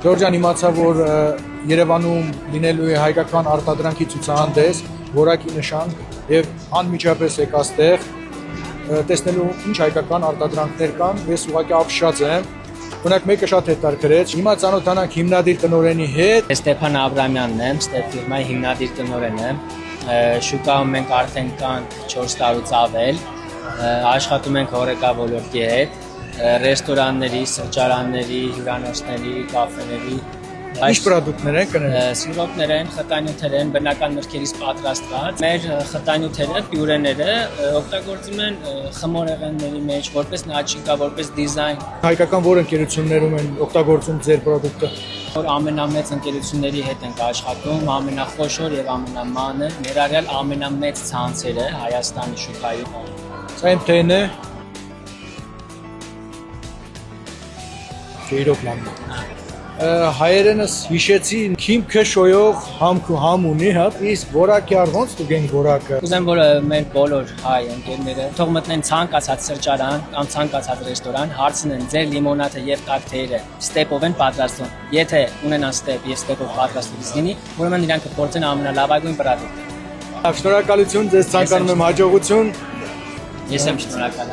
Ժորժան իմացա, որ Երևանում լինելու է հայկական արտադրանքի ցուցահանդես, որակի նշան եւ անմիջապես եկա ստեղ տեսնելու ինչ հայկական արտադրանքներ կան, ես ուղղակի ապշած եմ։ Օրինակ մեկը շատ հետաքրքրեց, հիմա ծանոթանանք հիմնադիր տնօրենի հետ։ Ստեփան Աբրամյանն եմ, Ստեփ ֆիրմայի հիմնադիր տնօրեն եմ։ Շուկայում մենք արդեն կան 4 տարուց ավել, աշխատում ենք հորեկա ոլորտի հետ, ռեստորանների, սրճարանների, հյուրանոցների, կաֆեների։ Ինչ պրոդուկտներ են կներեք։ Սիրոպներ են, խտանյութեր են, բնական մրգերից պատրաստված։ Մեր խտանյութերը, պյուրեները օգտագործում են խմորեղենների մեջ, որպես նաչիկա, որպես դիզայն։ Հայկական որ ընկերություններում են օգտագործում ձեր պրոդուկտը։ Որ ամենամեծ ընկերությունների հետ ենք աշխատում, ամենախոշոր եւ ամենամանր, ներառյալ ամենամեծ ցանցերը Հայաստանի շուկայում։ Սա MTN է։ Իրոք լավ։ Հայերենս հիշեցի քիմքը շոյող համք ու համ ունի, հա, իսկ որակի առ ոնց դուք ենք որակը։ Ուզեմ որ մեր բոլոր հայ ընկերները թող մտնեն ցանկացած սրճարան կամ ցանկացած ռեստորան, հարցնեն ձեր լիմոնադը եւ կոկտեյլը ստեպով են պատրաստվում։ Եթե ունենան ստեպ եւ ստեպով պատրաստված լինի, ուրեմն իրանք կփորձեն ամենալավագույն պրոդուկտը։ Շնորհակալություն, ձեզ ցանկանում եմ հաջողություն։ Ես եմ շնորհակալ։